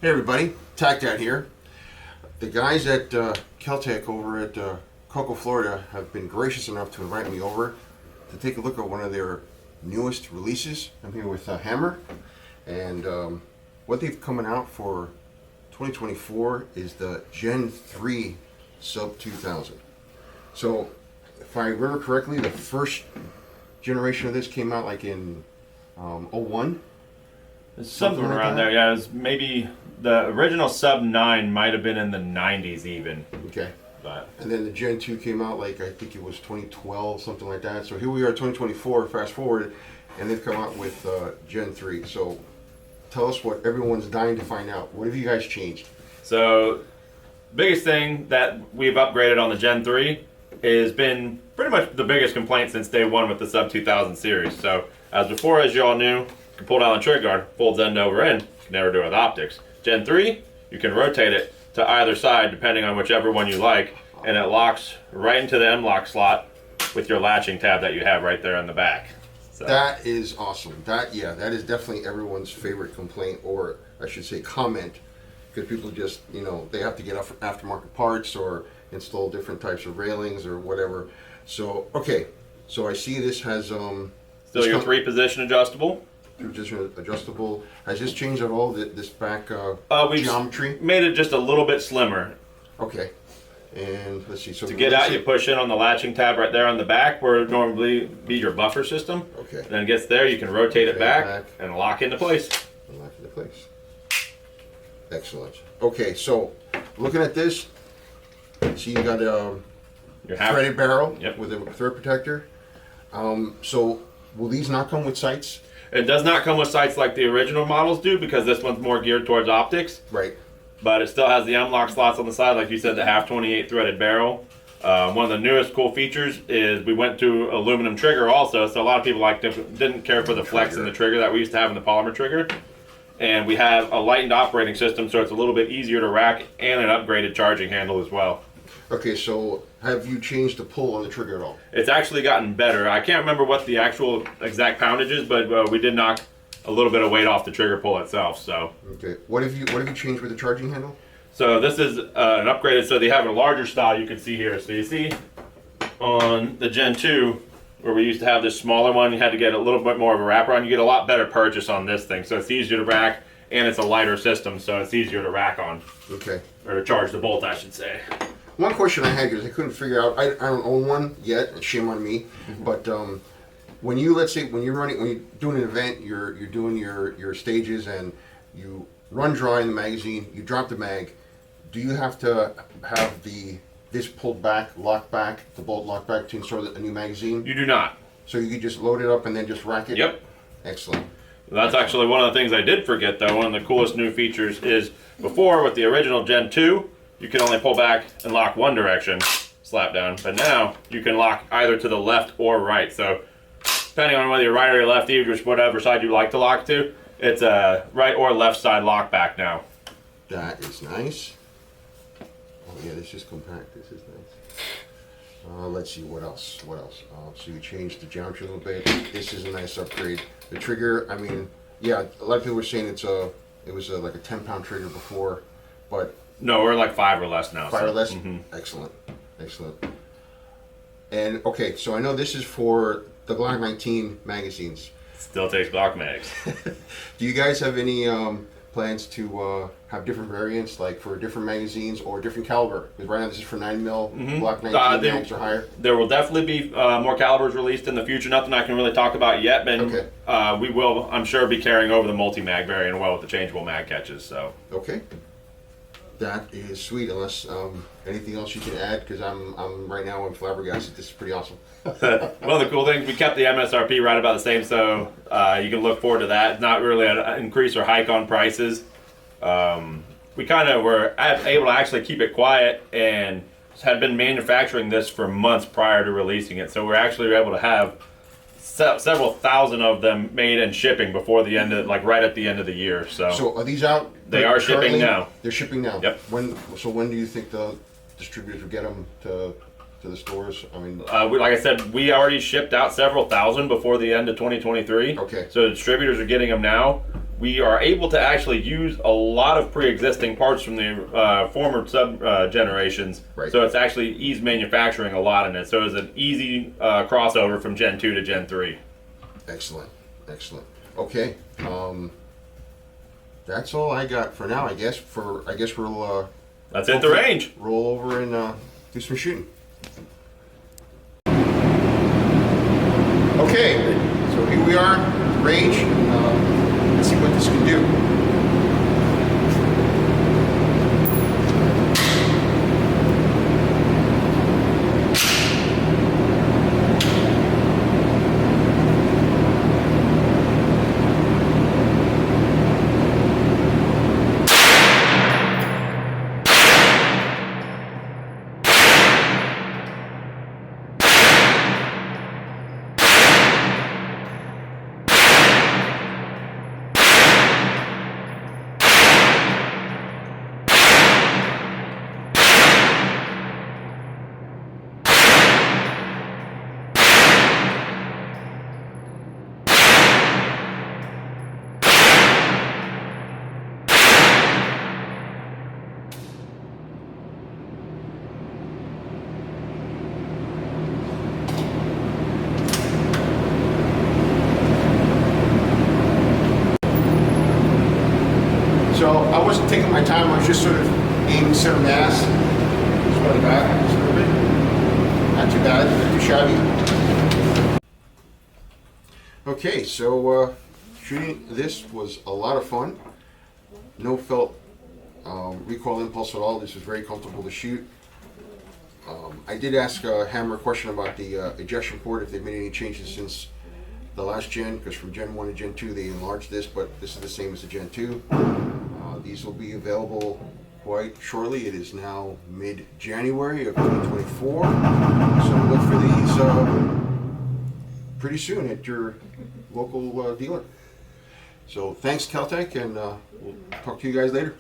Hey everybody, Tac Dad here. The guys at Kel Tec over at Cocoa, Florida have been gracious enough to invite me over to take a look at one of their newest releases. I'm here with Hammer, and what they've coming out for 2024 is the Gen 3 Sub 2000. So, if I remember correctly, the first generation of this came out like in 01. Something around there, yeah. It was maybe the original Sub 9 might have been in the 90s even. Okay. But And then the Gen 2 came out like, I think it was 2012, something like that. So here we are, 2024, fast forward, and they've come out with Gen 3. So tell us what everyone's dying to find out. What have you guys changed? so, biggest thing that we've upgraded on the Gen 3 has been pretty much the biggest complaint since day one with the Sub 2000 series. So, as before, as you all knew, you can pull down the trigger guard, folds end over end. You can never do it with optics. Gen 3, you can rotate it to either side depending on whichever one you like, and it locks right into the M-lock slot with your latching tab that you have right there on the back. So That is awesome. That is definitely everyone's favorite complaint, or I should say comment, because people just, they have to get aftermarket parts or install different types of railings or whatever. So, okay, so I see this has still your 3-position adjustable. just adjustable. Has this changed at all, this back We've geometry? made it just a little bit slimmer. Okay. And let's see. So To get out, you push in on the latching tab right there on the back where it would normally be your buffer system. Okay. And then it gets there, you can rotate it back and lock into place. And lock into place. Excellent. Okay, so looking at this, see you got Your half- threaded barrel Yep. with a thread protector. So will these not come with sights? It does not come with sights like the original models do because this one's more geared towards optics. Right. But it still has the M-lock slots on the side, like you said, the half 28 threaded barrel. One of the newest cool features is we went to aluminum trigger also, so a lot of people didn't care for the flex in the trigger that we used to have in the polymer trigger. And we have a lightened operating system, so it's a little bit easier to rack, and an upgraded charging handle as well. Okay, so have you changed the pull on the trigger at all? It's actually gotten better. I can't remember what the actual exact poundage is, but we did knock a little bit of weight off the trigger pull itself. So Okay. What have you changed with the charging handle? So this is an upgraded, so they have a larger style you can see here. So you see on the Gen 2, where we used to have this smaller one, you had to get a little bit more of a wrapper on. You get a lot better purchase on this thing. So it's easier to rack, and it's a lighter system, so it's easier to rack on. Okay. Or to charge the bolt, I should say. One question I had, because I couldn't figure out, I don't own one yet, shame on me, but when you're doing an event, you're doing your stages and you run dry in the magazine, you drop the mag, do you have to have this pulled back, locked back, the bolt locked back to install a new magazine? You do not. So you could just load it up and then just rack it? Yep. Excellent. That's actually one of the things I did forget, though. One of the coolest new features is before with the original Gen 2, you could only pull back and lock one direction, slap down. But now you can lock either to the left or right. So depending on whether you're right or you're lefty, or whatever side you like to lock to, it's a right or left side lock back now. That is nice. Oh yeah, this is compact. This is nice. Let's see what else. So you changed the geometry a little bit. This is a nice upgrade. The trigger, I mean, yeah, a lot of people were saying it was like a 10-pound trigger before, but No, we're like 5 or less now. 5 or less. Mhm. Excellent. And okay, so I know this is for the Glock 19 magazines. Still takes Glock mags. Do you guys have any plans to have different variants, like for different magazines or different caliber? Because right now this is for 9mm, Glock 19 mags or higher. There will definitely be more calibers released in the future. Nothing I can really talk about yet, but Okay. we will, I'm sure, be carrying over the multi-mag variant well with the changeable mag catches. So Okay. That is sweet. Unless anything else you can add, because I'm right now I'm flabbergasted. This is pretty awesome. one of the cool things, we kept the MSRP right about the same, so you can look forward to that. Not really an increase or hike on prices. We kind of were able to actually keep it quiet and had been manufacturing this for months prior to releasing it, so we're actually able to have several thousand of them made and shipping before the end of, like right at the end of the year. So are these out? They are currently? shipping now. They're shipping now. Yep. When do you think the distributors will get them to the stores? I mean, like I said, we already shipped out several thousand before the end of 2023. Okay. So distributors are getting them now. we are able to actually use a lot of pre-existing parts from the former sub generations. Right. So it's actually eased manufacturing a lot in it. So it's an easy crossover from Gen 2 to Gen 3. Excellent, excellent. Okay, that's all I got for now. I guess we'll That's it, the range. roll over and do some shooting. Okay, so here we are, range. Let's see what this can do. So I wasn't taking my time, I was just sort of aiming center mass. That's what I got, sort of it. Not too bad, not too shabby. Okay, so shooting this was a lot of fun. No felt recoil impulse at all. This was very comfortable to shoot. I did ask Hammer a question about the ejection port, if they've made any changes since the last gen, because from Gen 1 to Gen 2 they enlarged this, but this is the same as the Gen 2. These will be available quite shortly. It is now mid-January of 2024, so look for these pretty soon at your local dealer. So thanks, Kel Tec, and we'll talk to you guys later.